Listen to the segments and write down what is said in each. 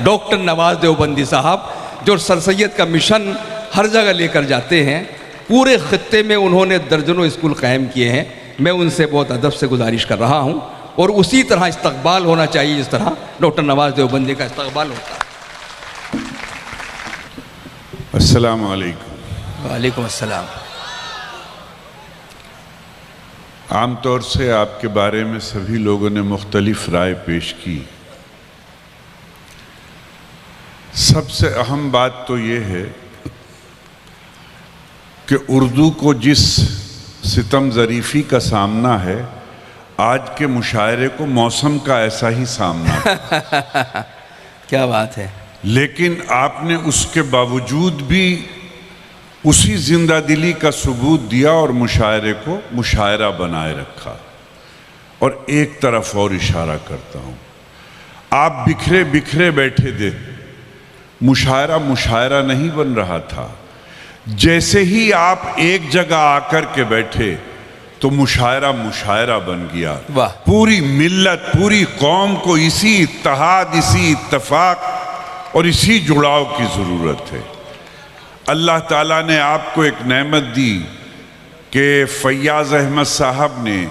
Doctor نواز دیوبندی صاحب جو سر سید کا مشن ہر جگہ لے کر جاتے ہیں، پورے خطے میں انہوں نے درجنوں اسکول قائم کیے ہیں. میں ان سے بہت ادب سے گزارش کر رہا ہوں، اور اسی طرح استقبال ہونا چاہیے جس طرح ڈاکٹر نواز دیوبندی کا استقبال ہوتا ہے. السلام علیکم. وعلیکم السلام. عام طور سے آپ کے بارے میں سبھی لوگوں نے مختلف رائے پیش کی. سب سے اہم بات تو یہ ہے کہ اردو کو جس ستم ظریفی کا سامنا ہے، آج کے مشاعرے کو موسم کا ایسا ہی سامنا ہے. کیا بات ہے. لیکن آپ نے اس کے باوجود بھی اسی زندہ دلی کا ثبوت دیا اور مشاعرے کو مشاعرہ بنائے رکھا. اور ایک طرف اور اشارہ کرتا ہوں، آپ بکھرے بکھرے بیٹھے تھے، مشاعرہ مشاعرہ نہیں بن رہا تھا. جیسے ہی آپ ایک جگہ آ کر کے بیٹھے تو مشاعرہ مشاعرہ بن گیا. واہ. پوری ملت، پوری قوم کو اسی اتحاد، اسی اتفاق اور اسی جڑاؤ کی ضرورت ہے. اللہ تعالیٰ نے آپ کو ایک نعمت دی کہ فیاض احمد صاحب نے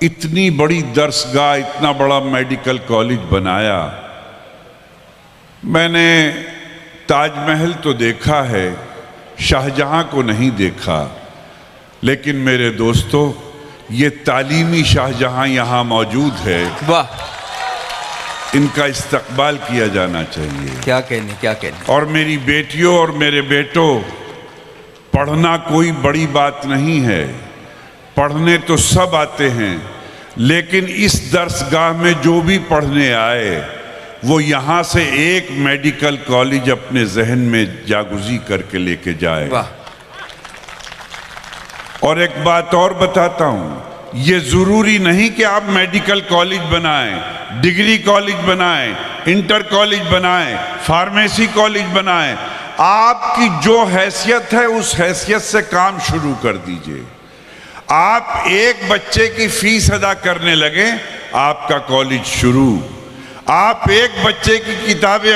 اتنی بڑی درسگاہ، اتنا بڑا میڈیکل کالج بنایا. میں نے تاج محل تو دیکھا ہے، شاہجہاں کو نہیں دیکھا، لیکن میرے دوستو یہ تعلیمی شاہجہاں یہاں موجود ہے. واہ. ان کا استقبال کیا جانا چاہیے. کیا کہنے، کیا کہنے. اور میری بیٹیوں اور میرے بیٹوں، پڑھنا کوئی بڑی بات نہیں ہے، پڑھنے تو سب آتے ہیں، لیکن اس درسگاہ میں جو بھی پڑھنے آئے وہ یہاں سے ایک میڈیکل کالج اپنے ذہن میں جاگزی کر کے لے کے جائے. واہ. اور ایک بات اور بتاتا ہوں، یہ ضروری نہیں کہ آپ میڈیکل کالج بنائیں، ڈگری کالج بنائیں، انٹر کالج بنائیں، فارمیسی کالج بنائیں. آپ کی جو حیثیت ہے اس حیثیت سے کام شروع کر دیجئے. آپ ایک بچے کی فیس ادا کرنے لگیں، آپ کا کالج شروع. آپ ایک بچے کی کتابیں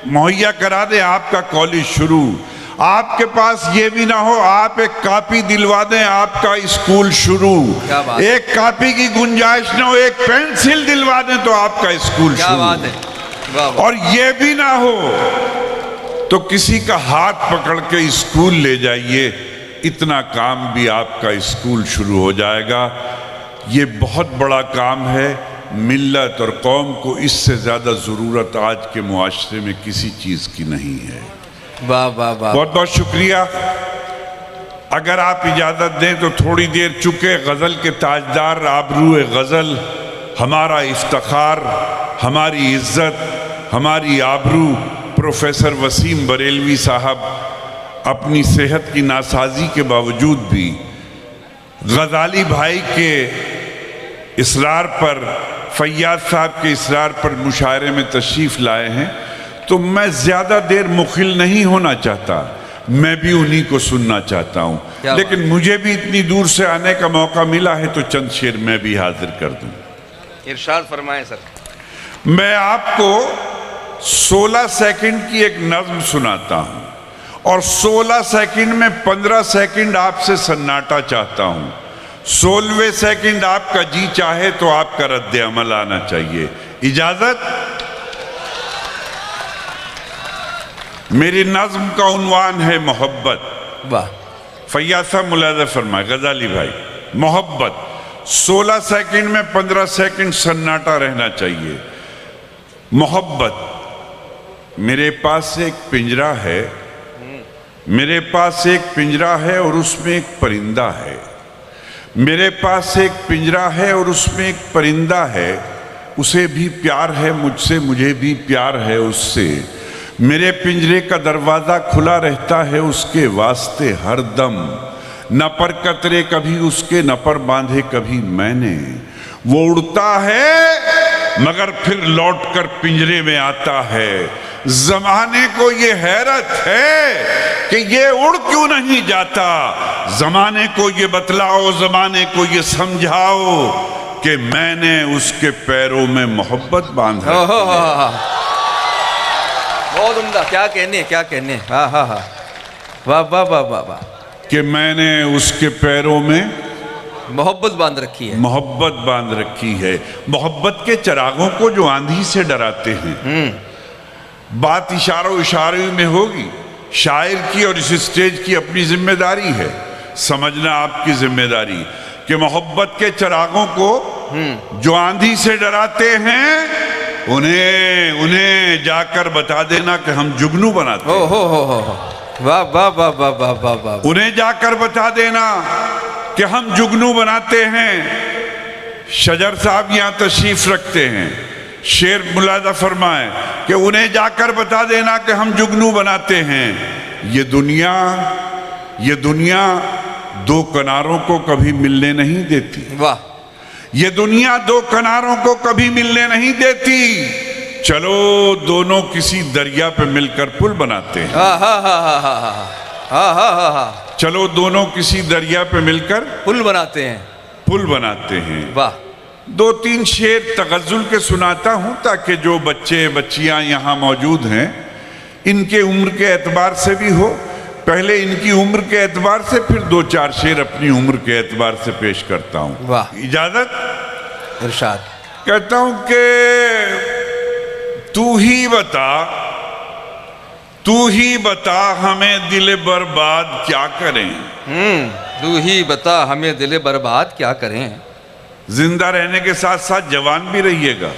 مہیا کرا دیں، آپ کا کالج شروع. آپ کے پاس یہ بھی نہ ہو آپ ایک کاپی دلوا دیں، آپ کا اسکول شروع. ایک کاپی کی گنجائش نہ ہو، ایک پینسل دلوا دیں تو آپ کا اسکول شروع. اور یہ بھی نہ ہو تو کسی کا ہاتھ پکڑ کے اسکول لے جائیے، اتنا کام بھی آپ کا اسکول شروع ہو جائے گا. یہ بہت بڑا کام ہے. ملت اور قوم کو اس سے زیادہ ضرورت آج کے معاشرے میں کسی چیز کی نہیں ہے. واہ واہ واہ. بہت بہت شکریہ. اگر آپ اجازت دیں تو تھوڑی دیر، چونکہ غزل کے تاجدار، آبرو غزل، ہمارا افتخار، ہماری عزت، ہماری آبرو، پروفیسر وسیم بریلوی صاحب اپنی صحت کی ناسازی کے باوجود بھی غزالی بھائی کے اصرار پر، فیاض صاحب کے اصرار پر مشاعرے میں تشریف لائے ہیں. تو میں زیادہ دیر مخل نہیں ہونا چاہتا، میں بھی انہی کو سننا چاہتا ہوں، لیکن مجھے بھی اتنی دور سے آنے کا موقع ملا ہے تو چند شعر میں بھی حاضر کر دوں. ارشاد فرمائیں سر. میں آپ کو 16 سیکنڈ کی ایک نظم سناتا ہوں اور 16 سیکنڈ میں 15 سیکنڈ آپ سے سناٹا چاہتا ہوں. 16ویں سیکنڈ آپ کا جی چاہے تو آپ کا رد عمل آنا چاہیے. اجازت؟ میری نظم کا عنوان ہے محبت. واہ. فیاض صاحب ملاحظہ فرمائے، غزالی بھائی. محبت. 16 سیکنڈ میں 15 سیکنڈ سناٹا رہنا چاہیے. محبت. میرے پاس ایک پنجرہ ہے، میرے پاس ایک پنجرہ ہے اور اس میں ایک پرندہ ہے. میرے پاس ایک پنجرہ ہے اور اس میں ایک پرندہ ہے. اسے بھی پیار ہے مجھ سے، مجھے بھی پیار ہے اس سے. میرے پنجرے کا دروازہ کھلا رہتا ہے اس کے واسطے ہر دم. نہ پر قطرے کبھی اس کے، نہ پر باندھے کبھی میں نے. وہ اڑتا ہے مگر پھر لوٹ کر پنجرے میں آتا ہے. زمانے کو یہ حیرت ہے کہ یہ اڑ کیوں نہیں جاتا. زمانے کو یہ بتلاؤ، زمانے کو یہ سمجھاؤ کہ میں نے اس کے پیروں میں محبت باندھا. بہت عمدہ، کیا کہنے کیا کہنے، ہاں ہاں ہاں، واہ واہ واہ واہ واہ. کہ میں نے اس کے پیروں میں محبت باندھ رکھی ہے. محبت باندھ رکھی ہے. محبت کے چراغوں کو جو آندھی سے ڈراتے ہیں. بات اشاروں اشارے میں ہوگی. شاعر کی اور اس اسٹیج کی اپنی ذمہ داری ہے، سمجھنا آپ کی ذمہ داری کہ محبت کے چراغوں کو جو آندھی سے ڈراتے ہیں انہیں جا کر بتا دینا کہ ہم جگنو بناتے ہیں. واہ واہ واہ واہ واہ واہ واہ. انہیں جا کر بتا دینا کہ ہم جگنو بناتے ہیں. شجر صاحب یہاں تشریف رکھتے ہیں، شعر ملاحظہ فرمائیں کہ انہیں جا کر بتا دینا کہ ہم جگنو بناتے ہیں. یہ دنیا دو کناروں کو کبھی ملنے نہیں دیتی. واہ. یہ دنیا دو کناروں کو کبھی ملنے نہیں دیتی. چلو دونوں کسی دریا پہ مل کر پل بناتے ہیں. چلو دونوں کسی دریا پہ مل کر پل بناتے ہیں. واہ. دو تین شعر تغزل کے سناتا ہوں تاکہ جو بچے بچیاں یہاں موجود ہیں ان کے عمر کے اعتبار سے بھی ہو. پہلے ان کی عمر کے اعتبار سے، پھر دو چار شعر اپنی عمر کے اعتبار سے پیش کرتا ہوں. واہ. اجازت؟ ارشاد. کہتا ہوں کہ تو ہی بتا ہمیں دل برباد کیا کریں. تو ہی بتا ہمیں دل برباد کیا کریں. زندہ رہنے کے ساتھ ساتھ جوان بھی رہیے گا.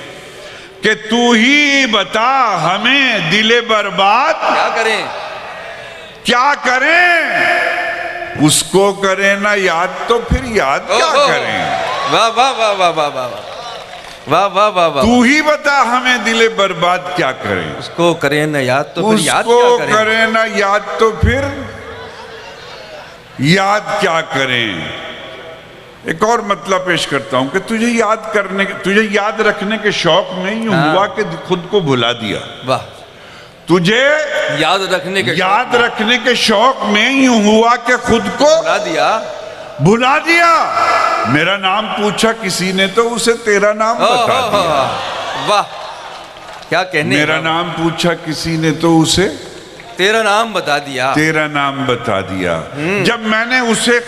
کہ تو ہی بتا ہمیں دل برباد کیا کریں. اس کو کریں نہ یاد تو پھر یاد کیا کریں. واہ واہ واہ واہ واہ واہ واہ واہ واہ واہ. تو ہی بتا ہمیں دل برباد کیا کریں. اس کو کریں نہ یاد تو پھر یاد اس کو کیا کریں. کریں نہ یاد تو پھر یاد کیا کریں. ایک اور مطلب پیش کرتا ہوں کہ تجھے یاد رکھنے کے شوق نہیں ہوا کہ خود کو بھلا دیا. واہ. تجھے یاد رکھنے کے شوق میں یوں ہوا کہ خود کو بھلا دیا. میرا نام پوچھا کسی نے تو اسے تیرا نام بتا دیا. واہ. کیا کہنے. میرا نام پوچھا کسی نے تو اسے تیرا نام بتا دیا. جب میں نے اسے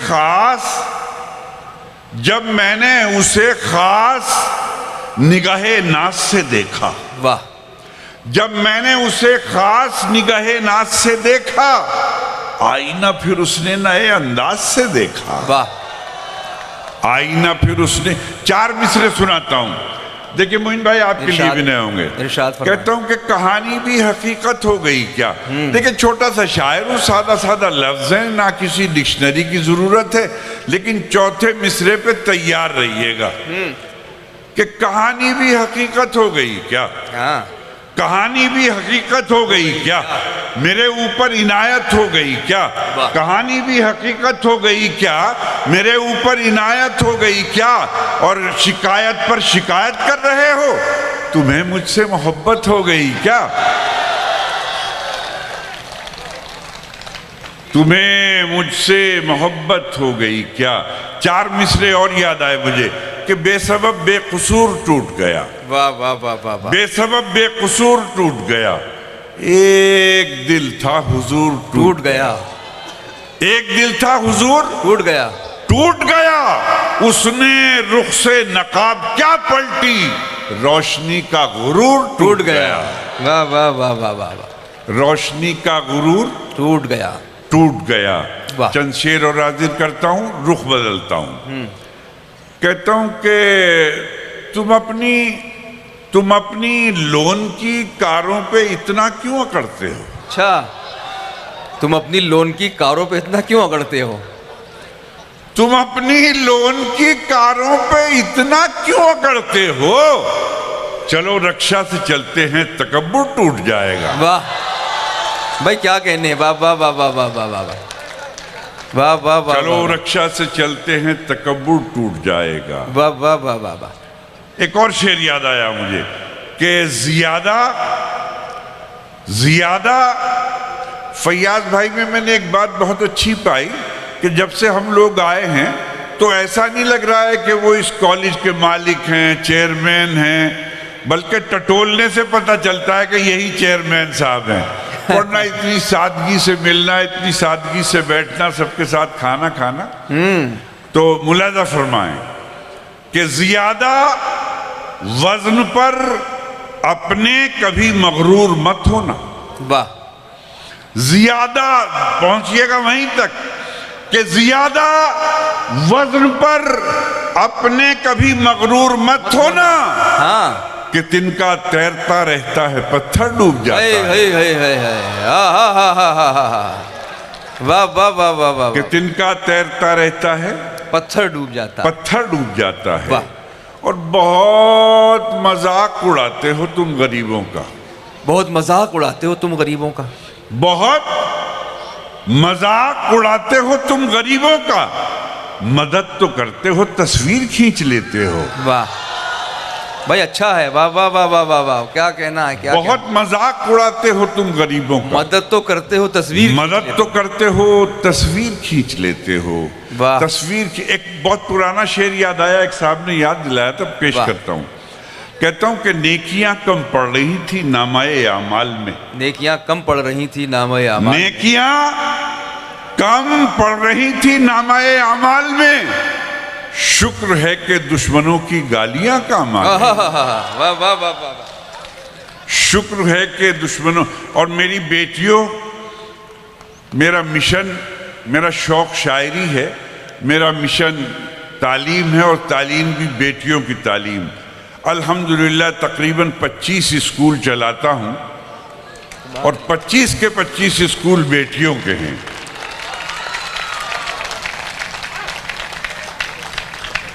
خاص نگاہ ناز سے دیکھا. واہ. جب میں نے اسے خاص نگاہ ناز سے دیکھا آئینہ پھر اس نے نئے انداز سے دیکھا. واہ. آئینہ پھر اس نے. چار مصرے سناتا ہوں. دیکھیں معین بھائی آپ کے لیے بھی نئے ہوں گے. کہتا ہوں کہ کہانی بھی حقیقت ہو گئی کیا. دیکھیں چھوٹا سا شاعر ہوں، سادہ لفظ ہیں، نہ کسی ڈکشنری کی ضرورت ہے، لیکن چوتھے مصرے پہ تیار رہیے گا کہ کہانی بھی حقیقت ہو گئی کیا. کہانی بھی حقیقت ہو گئی کیا. میرے اوپر عنایت ہو گئی کیا. کہانی بھی حقیقت ہو گئی کیا. میرے اوپر عنایت ہو گئی کیا. اور شکایت پر شکایت کر رہے ہو. تمہیں مجھ سے محبت ہو گئی کیا. تمہیں مجھ سے محبت ہو گئی کیا. چار مصرے اور یاد آئے مجھے کہ بے سبب بے قصور ٹوٹ گیا. واہ واہ واہ واہ. بے سبب بے قصور ٹوٹ گیا. ایک دل تھا حضور ٹوٹ گیا. ایک دل تھا حضور ٹوٹ گیا. اس نے رخ سے نقاب کیا پلٹی. روشنی کا غرور ٹوٹ گیا. واہ واہ واہ واہ واہ. روشنی کا غرور ٹوٹ گیا. چند شعر اور حاضر کرتا ہوں، رخ بدلتا ہوں. کہتا ہوں کہ تم اپنی لون کی کاروں پہ اتنا کیوں اکڑتے ہو. اچھا، تم اپنی لون کی کاروں پہ اتنا کیوں اکڑتے ہو. تم اپنی لون کی کاروں پہ اتنا کیوں اکڑتے ہو. چلو رکشا سے چلتے ہیں تکبر ٹوٹ جائے گا. واہ بھائی کیا کہنے. واہ واہ واہ واہ واہ واہ واہ واہ واہ واہ. چلو رکشا سے چلتے ہیں تکبر ٹوٹ جائے گا. واہ واہ واہ واہ واہ. ایک اور شعر یاد آیا مجھے کہ زیادہ فیاض بھائی میں نے ایک بات بہت اچھی پائی کہ جب سے ہم لوگ آئے ہیں تو ایسا نہیں لگ رہا ہے کہ وہ اس کالج کے مالک ہیں، چیئرمین ہیں، بلکہ ٹٹولنے سے پتہ چلتا ہے کہ یہی چیئرمین صاحب ہیں، ورنہ اتنی سادگی سے ملنا، اتنی سادگی سے بیٹھنا، سب کے ساتھ کھانا کھانا۔ تو ملاحظہ فرمائیں کہ زیادہ وزن پر اپنے کبھی مغرور مت ہونا، واہ، زیادہ پہنچیے گا وہیں تک کہ زیادہ وزن پر اپنے کبھی مغرور مت ہونا، ہاں، کہ تنکا تیرتا رہتا ہے پتھر ڈوب جاتا ہے، واہ واہ واہ واہ واہ، کہ تنکا تیرتا رہتا ہے پتھر ڈوب جاتا، پتھر ڈوب جاتا ہے۔ واہ، اور بہت مذاق اڑاتے ہو تم غریبوں کا، بہت مذاق اڑاتے ہو تم غریبوں کا، بہت مذاق اڑاتے ہو تم غریبوں کا، مدد تو کرتے ہو، تصویر کھینچ لیتے ہو۔ واہ بھائی، اچھا ہے، واہ واہ واہ واہ واہ واہ، کیا کہنا ہے، کیا بہت مذاق اڑاتے ہو تم غریبوں کا، مدد تو کرتے ہو، تصویر مدد تو کرتے ہو، تصویر کھینچ لیتے ہو۔ واہ، تصویر کی ایک بہت پرانا شعر یاد آیا، ایک صاحب نے یاد دلایا تھا، پیش واہ، کرتا ہوں۔ کہتا ہوں کہ نیکیاں کم پڑ رہی تھی نامہ اعمال میں، نیکیاں کم پڑ رہی تھی نامہ اعمال، نیکیاں کم پڑ رہی تھی نامہ اعمال میں، شکر ہے کہ دشمنوں کی گالیاں کام آئیں، واہ واہ واہ واہ واہ، شکر ہے کہ دشمنوں۔ اور میری بیٹیوں، میرا مشن، میرا شوق شاعری ہے، میرا مشن تعلیم ہے، اور تعلیم بھی بیٹیوں کی تعلیم۔ الحمدللہ تقریباً 25 اسکول چلاتا ہوں، اور 25 کے 25 اسکول بیٹیوں کے ہیں۔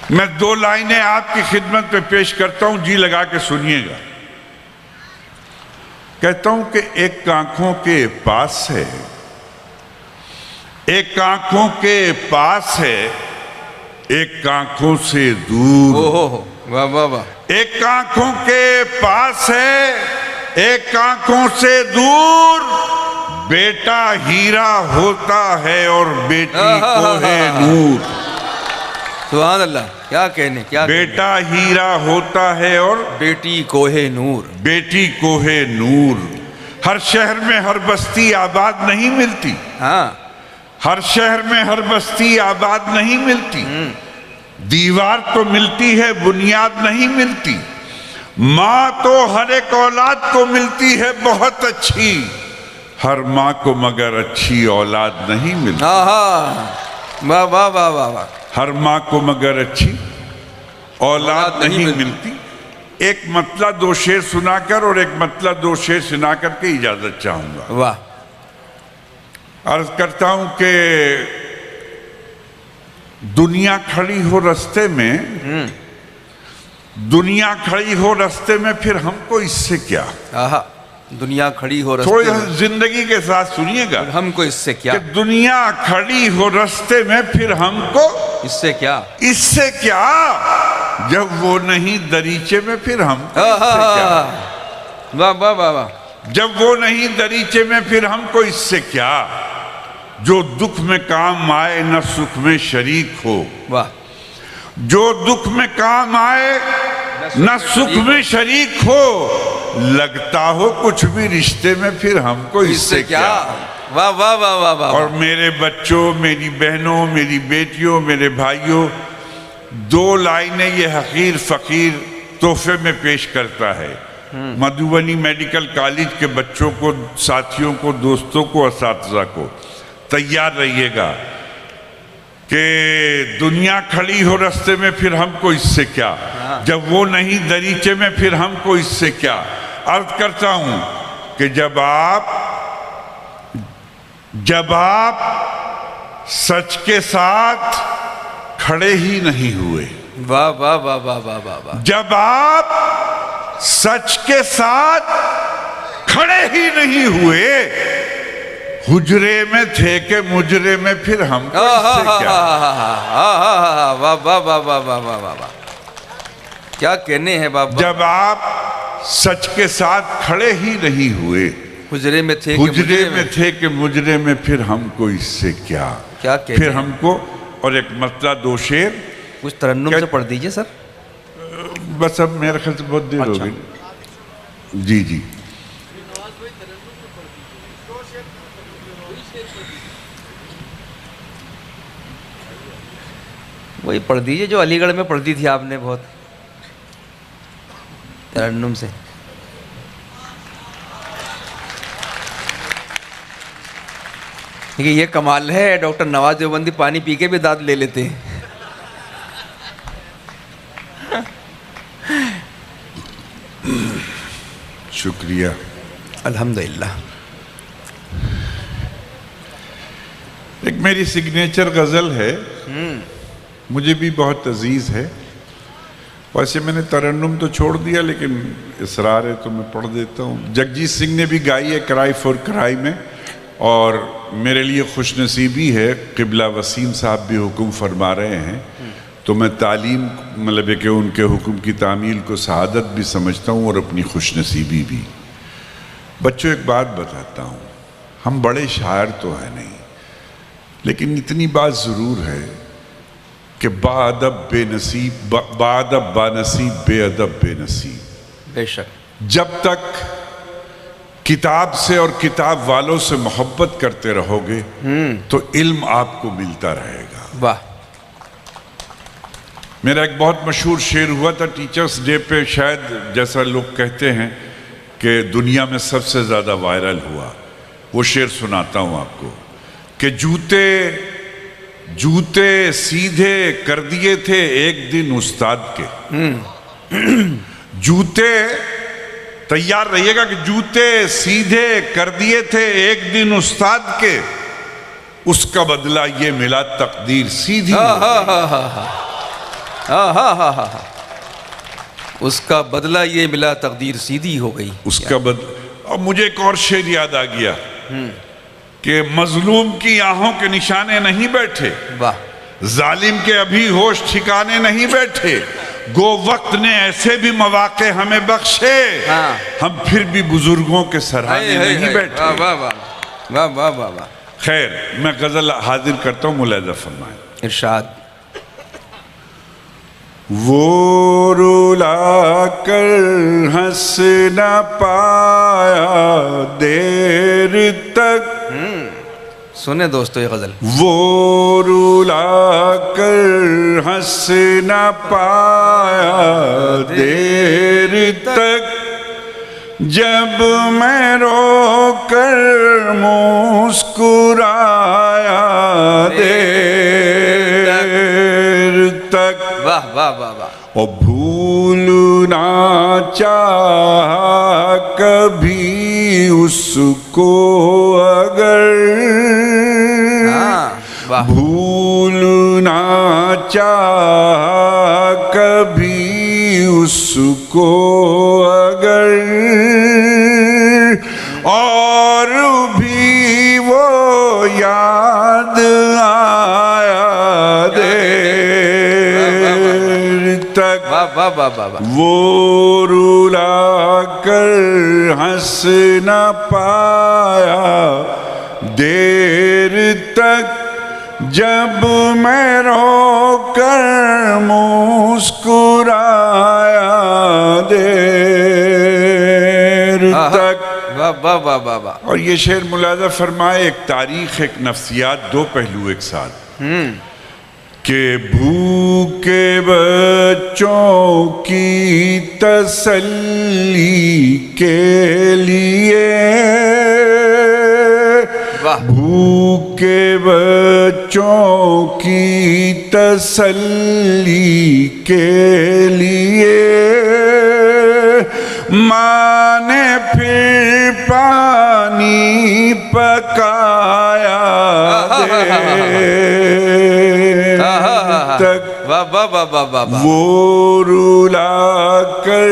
میں 2 لائنیں آپ کی خدمت میں پیش کرتا ہوں، جی لگا کے سنیے گا۔ کہتا ہوں کہ ایک آنکھوں کے پاس ہے، ایک آنکھوں کے پاس ہے، ایک آنکھوں سے دور، واہ واہ واہ، ایک آنکھوں کے پاس ہے، ایک آنکھوں سے دور، بیٹا ہیرا ہوتا ہے اور بیٹی کوہ نور۔ سبحان اللہ، کیا کہنے، کیا بیٹا ہیرا ہوتا ہے اور بیٹی کوہ نور، بیٹی کوہ نور۔ ہر شہر میں ہر بستی آباد نہیں ملتی، ہاں، ہر شہر میں ہر بستی آباد نہیں ملتی، دیوار تو ملتی ہے بنیاد نہیں ملتی، ماں تو ہر ایک اولاد کو ملتی ہے بہت اچھی، ہر ماں کو مگر اچھی اولاد نہیں ملتی، ہاں ہاں، واہ واہ واہ واہ واہ، ہر ماں کو مگر اچھی اولاد نہیں ملتی۔ ایک مطلع 2 شعر سنا کر اور ایک مطلع 2 شعر سنا کر کے اجازت چاہوں گا۔ واہ، عرض کرتا ہوں کہ دنیا کھڑی ہو رستے میں، دنیا کھڑی ہو رستے میں، پھر ہم کو اس سے کیا؟ آہا، دنیا کھڑی ہو تھوڑی رستے میں، زندگی کے ساتھ سنیے گا، ہم کو اس سے کیا، کہ دنیا کھڑی ہو رستے میں، پھر ہم کو اس سے کیا، اس سے کیا؟ جب وہ نہیں دریچے میں، پھر ہم کو اس سے کیا؟ واہ واہ واہ واہ، جب وہ نہیں دریچے میں، پھر ہم کو اس سے کیا؟ جو دکھ میں کام آئے نہ سکھ میں شریک ہو، واہ، جو دکھ میں کام آئے نہ سکھ میں شریک ہو، لگتا ہو کچھ بھی رشتے میں، پھر ہم کو اس سے کیا؟ واہ واہ واہ واہ واہ، اور میرے بچوں، میری بہنوں، میری بیٹیوں، میرے بھائیوں، 2 لائنیں یہ حقیر فقیر تحفے میں پیش کرتا ہے۔ مدھوبنی میڈیکل کالج کے بچوں کو، ساتھیوں کو، دوستوں کو، اساتذہ کو، تیار رہیے گا کہ دنیا کھڑی ہو رستے میں، پھر ہم کو اس سے کیا؟ جب وہ نہیں دریچے میں، پھر ہم کو اس سے کیا؟ عرض کرتا ہوں کہ جب آپ سچ کے ساتھ کھڑے ہی نہیں ہوئے، واہ واہ واہ واہ واہ واہ واہ، جب آپ سچ کے ساتھ کھڑے ہی نہیں ہوئے، حجرے میں تھے کہ مجرے میں، پھر ہم کو اس سے کیا؟ واہ واہ واہ واہ واہ واہ واہ واہ، کیا کہنے ہیں بابا، جب آپ سچ کے ساتھ کھڑے ہی نہیں ہوئے، حجرے میں تھے حجرے میں تھے کہ مجرے میں، پھر ہم کو اس سے کیا؟ کیا کہتے پھر ہم کو، اور ایک مطلع 2 شعر کچھ ترنم سے پڑھ دیجئے سر۔ بس اب میرے خیال سے بہت دیر ہو گئی، جی جی وہی پڑھ دیجئے جو علی گڑھ میں پڑھتی تھی آپ نے بہت ترنم سے. یہ کمال ہے، ڈاکٹر نواز دیوبندی پانی پی کے بھی دانت لے لیتے ہیں. شکریہ. الحمدللہ. ایک میری سگنیچر غزل ہے، مجھے بھی بہت عزیز ہے. ویسے میں نے ترنم تو چھوڑ دیا لیکن اصرار ہے تو میں پڑھ دیتا ہوں. جگجیت سنگھ نے بھی گائی ہے کرائی فور کرائی میں، اور میرے لیے خوش نصیبی ہے قبلہ وسیم صاحب بھی حکم فرما رہے ہیں تو میں تعلیم مطلب ہے کہ ان کے حکم کی تعمیل کو سعادت بھی سمجھتا ہوں اور اپنی خوش نصیبی بھی. بچوں ایک بات بتاتا ہوں، ہم بڑے شاعر تو ہیں نہیں، لیکن اتنی بات ضرور ہے کہ با ادب بے نصیب، با ادب با نصیب، بے ادب بے نصیب. بے شک. جب تک کتاب سے اور کتاب والوں سے محبت کرتے رہو گے تو علم آپ کو ملتا رہے گا. واہ. میرا ایک بہت مشہور شعر ہوا تھا ٹیچرز ڈے پہ، شاید جیسا لوگ کہتے ہیں کہ دنیا میں سب سے زیادہ وائرل ہوا. وہ شعر سناتا ہوں آپ کو کہ جوتے سیدھے کر دیے تھے ایک دن استاد کے. جوتے تیار رہیے گا کہ جوتے سیدھے کر دیے تھے ایک دن استاد کے، اس کا بدلہ یہ ملا تقدیر سیدھی. اس کا بدلہ یہ ملا تقدیر سیدھی ہو گئی. اس کا اور مجھے ایک اور شعر یاد آ گیا کہ مظلوم کی آہوں کے نشانے نہیں بیٹھے، واہ. ظالم کے ابھی ہوش ٹھکانے نہیں بیٹھے، گو وقت نے ایسے بھی مواقع ہمیں بخشے، ہم پھر بھی بزرگوں کے سراہنے نہیں بیٹھے. واہ واہ واہ واہ واہ واہ. خیر میں غزل حاضر کرتا ہوں، ملاحظہ فرمائیں. ارشاد. وہ رلا کر ہنس نہ پایا دیر تک، سنیں دوستو یہ غزل. وہ رلا کر ہنس نہ پایا دیر تک، جب میں رو کر مسکرایا دیر تک. واہ واہ واہ واہ. اور بھولنا چاہا کبھی اس کو اگر، بھولنا چاہا کبھی اس کو اگر، اور بھی وہ یاد آیا دیر تک. وہ رلا کر ہنس نہ پایا دیر تک، جب میں رو کر مسکرایا دیر تک. اور یہ شعر ملاحظہ فرمائے، ایک تاریخ، ایک نفسیات، دو پہلو ایک ساتھ. کہ بھوکے بچوں کی تسلی کے لیے، بھوکے بچوں کی تسلی کے لیے، ماں نے پھر پانی پکایا تک. وہ رلا کر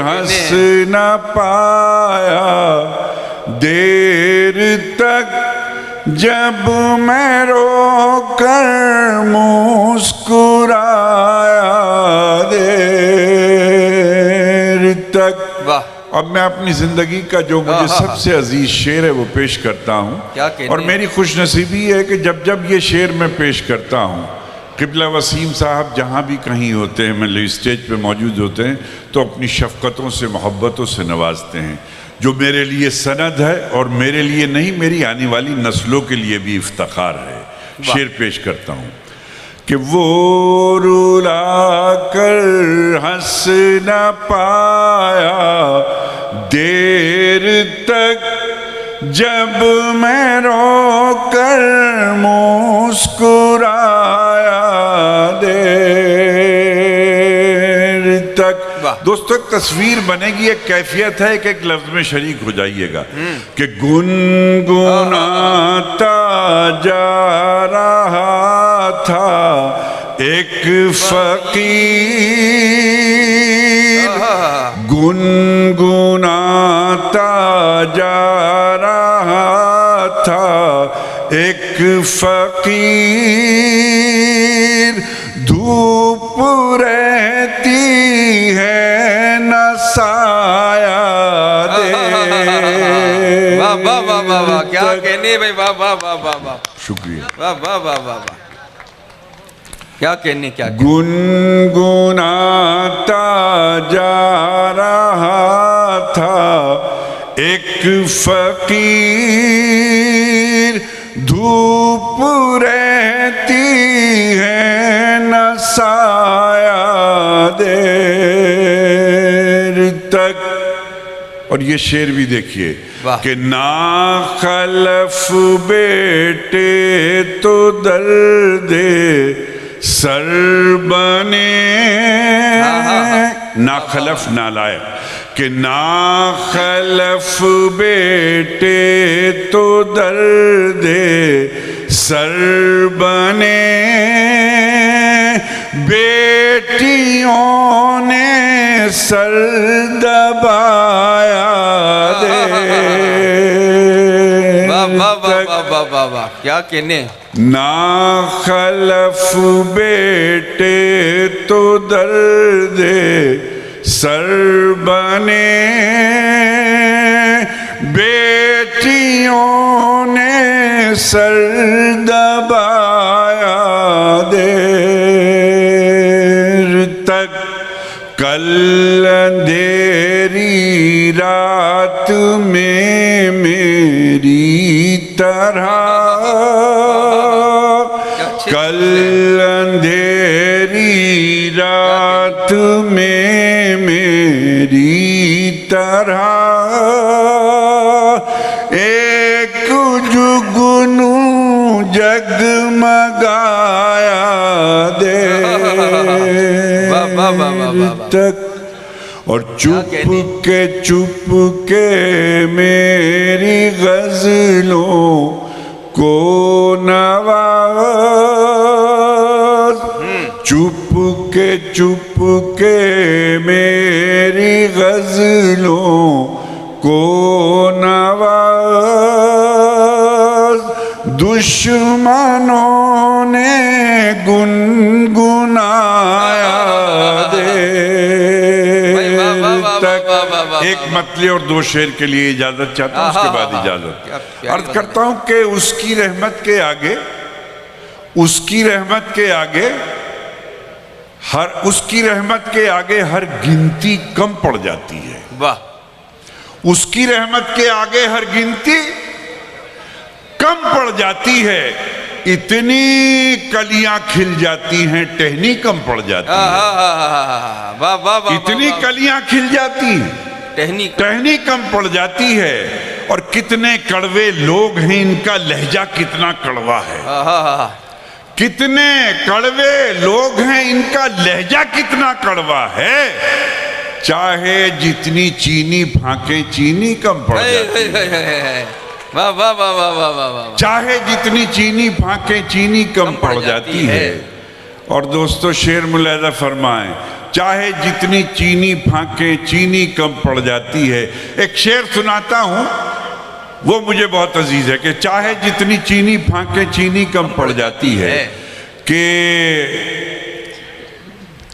ہنس نہ پایا دیر تک، جب میں رو کر مسکرایا دیر تک. اب میں اپنی زندگی کا جو مجھے سب سے عزیز شعر ہے وہ پیش کرتا ہوں، اور میری خوش نصیبی ہے کہ جب جب یہ شعر میں پیش کرتا ہوں قبلہ وسیم صاحب جہاں بھی کہیں ہوتے ہیں، مطلب اسٹیج پہ موجود ہوتے ہیں تو اپنی شفقتوں سے محبتوں سے نوازتے ہیں، جو میرے لیے سند ہے اور میرے لیے نہیں، میری آنے والی نسلوں کے لیے بھی افتخار ہے۔ شعر پیش کرتا ہوں کہ وہ رلا کر ہنس نہ پایا دیر تک، جب میں رو کر مسکرایا دیر تک۔ دوستو ایک تصویر بنے گی، ایک کیفیت ہے کہ ایک لفظ میں شریک ہو جائیے گا کہ گنگناتا جا رہا تھا ایک فقیر، گنگناتا جا رہا تھا ایک فقیر، دھوپ رہتی ہے نہ سایہ دے۔ واہ واہ واہ واہ واہ، کیا کہنے بھائی، واہ واہ واہ واہ واہ، شکریہ، واہ واہ واہ واہ واہ، کیا کہنے، کیا کہنے۔ گنگناتا جا رہا تھا ایک فقیر، دھوپ رہتی ہے نہ سایہ دیر تک۔ اور یہ شعر بھی دیکھیے کہ ناخلف بیٹے تو درد سر بنے، ناخلف نالائق، کہ ناخلف بیٹے تو درد سر بنے، بیٹیوں نے سر دبایا واہ، کیا کہنے۔ ناخلف بیٹے تو درد سر بنے، بیٹیوں نے سر دبایا دیر تک۔ کل اندھیری رات میں میری طرح، کل اندھیری رات میں میری طرح ایک جگنو جگمگایا دیر تک، اور چپ کے میری غزلوں کو نواز، چپ کے میری غزلوں کو نواز، دشمنوں نے گنگنایا تک۔ ایک مطلع اور دو شعر کے لیے اجازت چاہتا ہوں، اس کے بعد اجازت عرض کرتا ہوں کہ اس کی رحمت کے آگے، اس کی رحمت کے آگے اس کی رحمت کے آگے ہر گنتی کم پڑ جاتی ہے۔ واہ، اس کی رحمت کے آگے ہر گنتی کم پڑ جاتی ہے، اتنی کلیاں کھل جاتی ہیں ٹہنی کم پڑ جاتی ہے، اتنی کلیاں کھل جاتی ہیں ٹہنی کم پڑ جاتی ہے، اور کتنے کڑوے لوگ ہیں، ان کا لہجہ کتنا کڑوا ہے، کتنے کڑوے لوگ ہیں، ان کا لہجہ کتنا کڑوا ہے، چاہے جتنی چینی پھانکیں چینی کم پڑ جاتی ہے، چاہے جتنی چینی پھانکیں چینی کم پڑ جاتی ہے۔ اور دوستو شعر ملاحظہ فرمائیں، چاہے جتنی چینی پھانکیں چینی کم پڑ جاتی ہے۔ ایک شعر سناتا ہوں، وہ مجھے بہت عزیز ہے، کہ چاہے جتنی چینی پھانکیں چینی کم پڑ جاتی ہے، کہ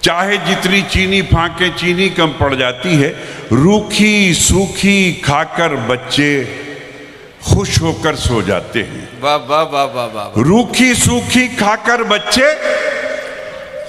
چاہے جتنی چینی پھانکیں چینی کم پڑ جاتی ہے، روکھی سوکھی کھا کر بچے خوش ہو کر سو جاتے ہیں۔ روکھی سوکھی کھا کر بچے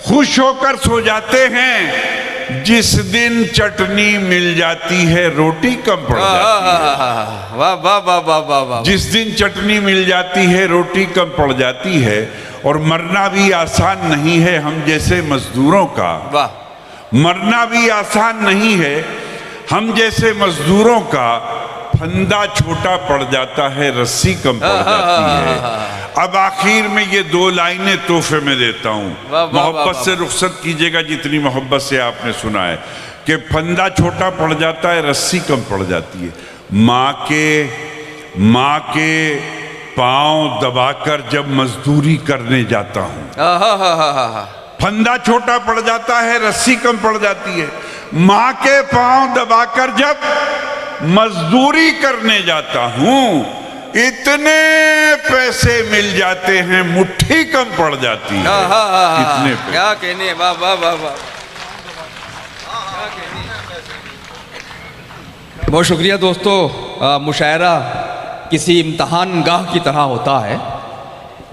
خوش ہو کر سو جاتے ہیں، جس دن چٹنی مل جاتی ہے روٹی کم پڑ جاتی ہے۔ واہ واہ واہ واہ واہ واہ۔ جس دن چٹنی مل جاتی ہے روٹی کم پڑ جاتی ہے، اور مرنا بھی آسان نہیں ہے ہم جیسے مزدوروں کا، واہ، مرنا بھی آسان نہیں ہے ہم جیسے مزدوروں کا، پھندا چھوٹا پڑ جاتا ہے رسی کم پڑ جاتی ہے۔ اب آخر میں یہ 2 لائنیں تحفے میں دیتا ہوں، محبت سے رخصت کیجئے گا جتنی محبت سے آپ نے سنا ہے، کہ پھندا چھوٹا پڑ جاتا ہے رسی کم پڑ جاتی ہے۔ ماں کے پاؤں دبا کر جب مزدوری کرنے جاتا ہوں، پھندا چھوٹا پڑ جاتا ہے رسی کم پڑ جاتی ہے۔ ماں کے پاؤں دبا کر جب مزدوری کرنے جاتا ہوں، اتنے پیسے مل جاتے ہیں مٹھی کم پڑ جاتی ہے۔ اتنے پیسے، کیا کہنے، واہ واہ واہ واہ۔ بہت شکریہ دوستو۔ مشاعرہ کسی امتحان گاہ کی طرح ہوتا ہے،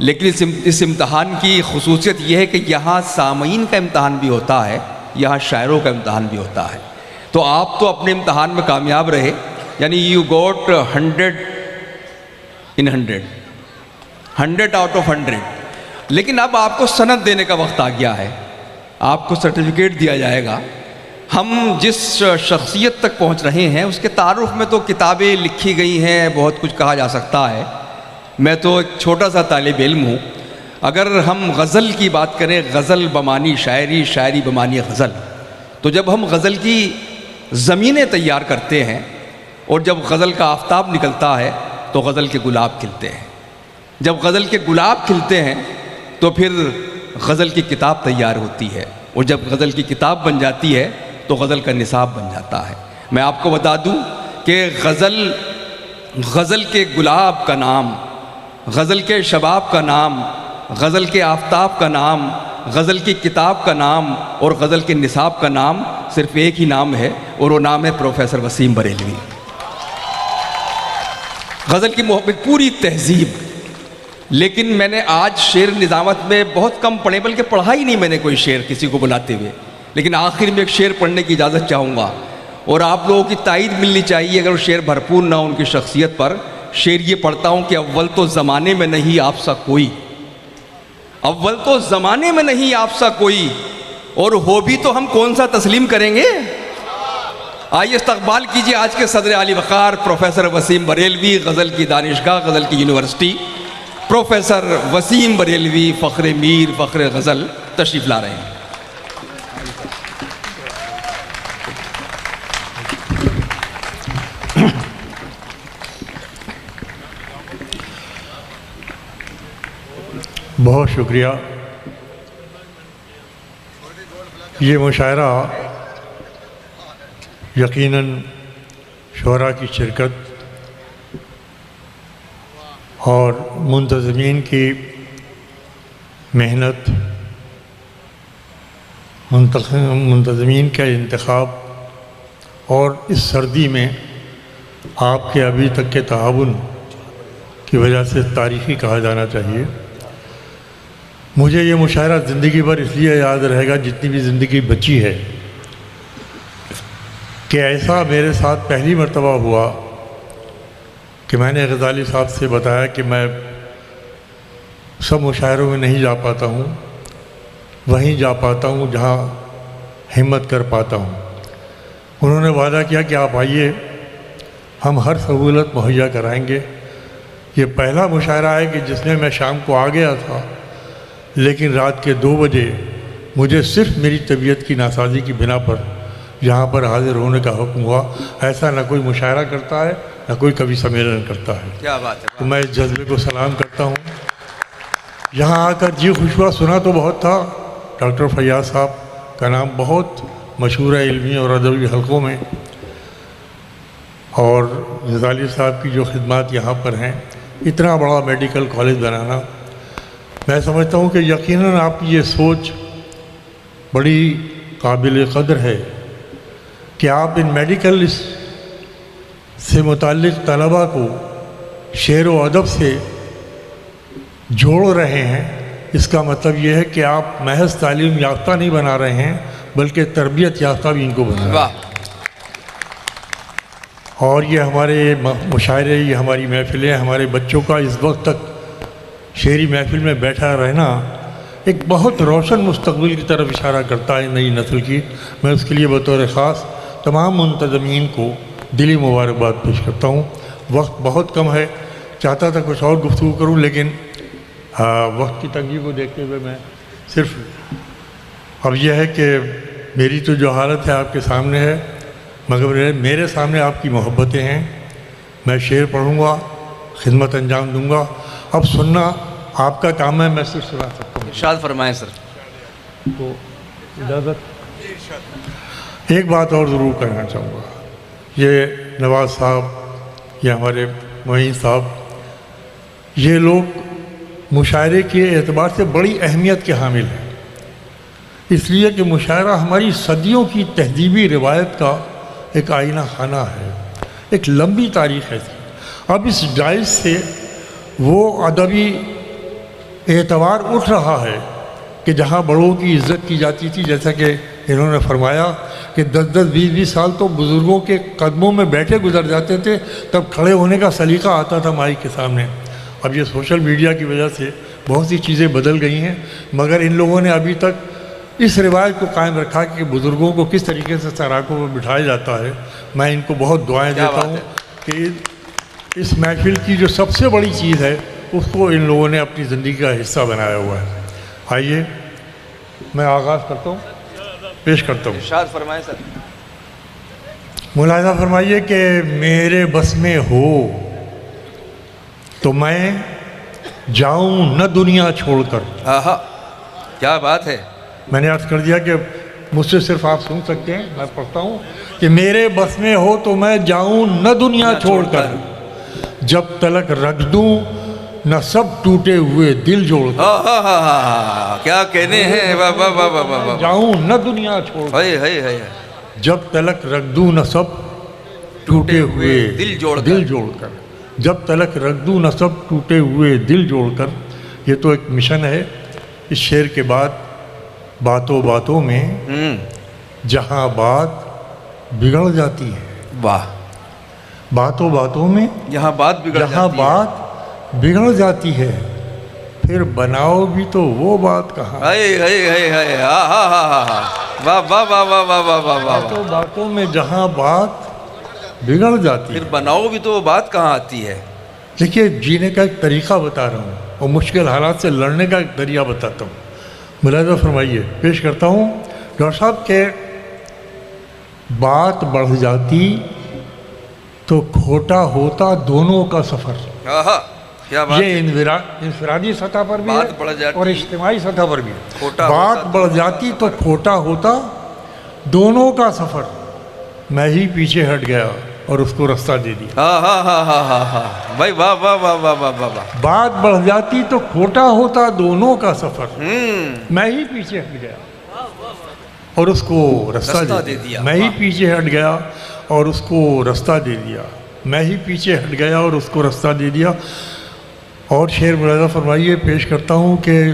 لیکن اس امتحان کی خصوصیت یہ ہے کہ یہاں سامعین کا امتحان بھی ہوتا ہے، یہاں شاعروں کا امتحان بھی ہوتا ہے۔ تو آپ تو اپنے امتحان میں کامیاب رہے، یعنی you got 100 in 100 100 out of 100۔ لیکن اب آپ کو سند دینے کا وقت آ گیا ہے، آپ کو سرٹیفکیٹ دیا جائے گا۔ ہم جس شخصیت تک پہنچ رہے ہیں اس کے تعارف میں تو کتابیں لکھی گئی ہیں، بہت کچھ کہا جا سکتا ہے۔ میں تو ایک چھوٹا سا طالب علم ہوں۔ اگر ہم غزل کی بات کریں، غزل بمانی شاعری، شاعری بمانی غزل، تو جب ہم غزل کی زمینیں تیار کرتے ہیں اور جب غزل کا آفتاب نکلتا ہے تو غزل کے گلاب کھلتے ہیں۔ جب غزل کے گلاب کھلتے ہیں تو پھر غزل کی کتاب تیار ہوتی ہے، اور جب غزل کی کتاب بن جاتی ہے تو غزل کا نصاب بن جاتا ہے۔ میں آپ کو بتا دوں کہ غزل کے گلاب کا نام، غزل کے شباب کا نام، غزل کے آفتاب کا نام، غزل کی کتاب کا نام اور غزل کے نصاب کا نام صرف ایک ہی نام ہے، اور وہ نام ہے پروفیسر وسیم بریلوی۔ غزل کی محبت پوری تہذیب۔ لیکن میں نے آج شعر نظامت میں بہت کم پڑھے، بلکہ پڑھا ہی نہیں میں نے کوئی شعر کسی کو بلاتے ہوئے، لیکن آخر میں ایک شعر پڑھنے کی اجازت چاہوں گا، اور آپ لوگوں کی تائید ملنی چاہیے اگر وہ شعر بھرپور نہ ہو ان کی شخصیت پر۔ شعر یہ پڑھتا ہوں کہ اول تو زمانے میں نہیں آپ سا کوئی، اول تو زمانے میں نہیں آپ سا کوئی، اور ہو بھی تو ہم کون سا تسلیم کریں گے۔ آئیے استقبال کیجیے آج کے صدر عالی وقار پروفیسر وسیم بریلوی، غزل کی دانشگاہ، غزل کی یونیورسٹی، پروفیسر وسیم بریلوی، فخر میر، فخر غزل تشریف لا رہے ہیں۔ بہت شکریہ۔ یہ مشاعرہ یقیناً شعراء کی شرکت اور منتظمین کی محنت، منتظمین کا انتخاب، اور اس سردی میں آپ کے ابھی تک کے تعاون کی وجہ سے تاریخی کہا جانا چاہیے۔ مجھے یہ مشاعرہ زندگی بھر اس لیے یاد رہے گا، جتنی بھی زندگی بچی ہے، کہ ایسا میرے ساتھ پہلی مرتبہ ہوا کہ میں نے غزالی صاحب سے بتایا کہ میں سب مشاعروں میں نہیں جا پاتا ہوں، وہیں جا پاتا ہوں جہاں ہمت کر پاتا ہوں۔ انہوں نے وعدہ کیا کہ آپ آئیے، ہم ہر سہولت مہیا کرائیں گے۔ یہ پہلا مشاعرہ ہے کہ جس میں میں شام کو آ گیا تھا، لیکن رات کے 2 بجے مجھے صرف میری طبیعت کی ناسازی کی بنا پر یہاں پر حاضر ہونے کا حکم ہوا۔ ایسا نہ کوئی مشاعرہ کرتا ہے، نہ کوئی کبھی سمیلن کرتا ہے۔ کیا بات ہے۔ تو میں اس جذبے کو سلام کرتا ہوں۔ یہاں آ کر جی خوشبو سنا تو بہت تھا، ڈاکٹر فیاض صاحب کا نام بہت مشہور ہے علمی اور ادبی حلقوں میں، اور غزالی صاحب کی جو خدمات یہاں پر ہیں، اتنا بڑا میڈیکل کالج بنانا، میں سمجھتا ہوں کہ یقیناً آپ کی یہ سوچ بڑی قابل قدر ہے کہ آپ ان میڈیکل سے متعلق طلباء کو شعر و ادب سے جوڑ رہے ہیں، اس کا مطلب یہ ہے کہ آپ محض تعلیم یافتہ نہیں بنا رہے ہیں بلکہ تربیت یافتہ بھی ان کو بنا رہے ہیں. واہ. اور یہ ہمارے مشاعرے، یہ ہماری محفلیں، ہمارے بچوں کا اس وقت تک شعری محفل میں بیٹھا رہنا ایک بہت روشن مستقبل کی طرف اشارہ کرتا ہے نئی نسل کی. میں اس کے لیے بطور خاص تمام منتظمین کو دلی مبارکباد پیش کرتا ہوں. وقت بہت کم ہے، چاہتا تھا کچھ اور گفتگو کروں، لیکن وقت کی تنگی کو دیکھتے ہوئے میں صرف اب یہ ہے کہ میری تو جو حالت ہے آپ کے سامنے ہے، مگر میرے سامنے آپ کی محبتیں ہیں. میں شعر پڑھوں گا، خدمت انجام دوں گا. اب سننا آپ کا کام ہے، میں صرف سنا سکتا ہوں. ارشاد فرمائیں سر. تو اجازت. ایک بات اور ضرور کہنا چاہوں گا. یہ نواز صاحب، یہ ہمارے معین صاحب، یہ لوگ مشاعرے کے اعتبار سے بڑی اہمیت کے حامل ہیں، اس لیے کہ مشاعرہ ہماری صدیوں کی تہذیبی روایت کا ایک آئینہ خانہ ہے، ایک لمبی تاریخ ہے. اب اس ڈائز سے وہ ادبی اعتبار اٹھ رہا ہے کہ جہاں بڑوں کی عزت کی جاتی تھی، جیسا کہ انہوں نے فرمایا کہ 10-20 سال تو بزرگوں کے قدموں میں بیٹھے گزر جاتے تھے، تب کھڑے ہونے کا سلیقہ آتا تھا مائک کے سامنے. اب یہ سوشل میڈیا کی وجہ سے بہت سی چیزیں بدل گئی ہیں، مگر ان لوگوں نے ابھی تک اس روایت کو قائم رکھا کہ بزرگوں کو کس طریقے سے سراکوں میں بٹھایا جاتا ہے. میں ان کو بہت دعائیں دیتا ہوں کہ اس محفل کی جو سب سے بڑی چیز ہے اس کو ان لوگوں نے اپنی زندگی کا حصہ بنایا ہوا ہے. آئیے میں آغاز کرتا ہوں، پیش کرتا ہوں. ارشاد فرمائیں سر. ملاحظہ فرمائیے کہ میرے بس میں ہو تو میں جاؤں نہ دنیا چھوڑ کر. آہا کیا بات ہے. میں نے عرض کر دیا کہ مجھ سے صرف آپ سن سکتے ہیں، میں پڑھتا ہوں کہ میرے بس میں ہو تو میں جاؤں نہ دنیا چھوڑ کر، جب تلک رکھ دوں نہ سب ٹوٹے ہوئے دل جوڑ کر. کیا کہنے ہیں. واہ واہ واہ واہ واہ واہ. جاؤں نہ دنیا چھوڑ کر، ہے جب تلک رکھ دوں نہ سب ٹوٹے ہوئے دل جوڑ کر. جب تلک رکھ دوں نہ سب ٹوٹے ہوئے دل جوڑ کر. یہ تو ایک مشن ہے. اس شعر کے بعد باتوں باتوں میں جہاں بات بگڑ جاتی ہے. واہ. باتوں باتوں میں یہاں بات بگڑ جہاں جاتی ہے. بات بگڑ جاتی ہے، پھر بناؤ بھی تو وہ بات کہاں. واہ واہ واہ واہ واہ واہ واہ. باتوں باتوں میں جہاں بات بگڑ جاتی ہے، پھر بناؤ بھی تو وہ بات کہاں آتی ہے. دیکھیے جینے کا ایک طریقہ بتا رہا ہوں اور مشکل حالات سے لڑنے کا ایک ذریعہ بتاتا ہوں. ملاحظہ فرمائیے، پیش کرتا ہوں. ڈاکٹر صاحب کہ بات بڑھ جاتی تو کھوٹا ہوتا دونوں کا سفر. کیا بات. یہ انفرادی سطح پر بھی بات بڑھ ہے جاتی اور اجتماعی سطح پر بھی ہے. کھوٹا بات بڑھ جاتی تو کھوٹا ہوتا دونوں کا سفر. میں ہی پیچھے ہٹ گیا اور اس کو رستہ دے دیا. بھائی واہ واہ واہ واہ واہ واہ. بات بڑھ جاتی تو کھوٹا ہوتا دونوں کا سفر. میں ہی پیچھے ہٹ گیا اور اس کو رستہ دے دیا. میں ہی پیچھے ہٹ گیا اور اس کو رستہ دے دیا. میں ہی پیچھے ہٹ گیا اور اس کو رستہ دے دیا. اور شعر ملاحظہ فرمائیے، پیش کرتا ہوں کہ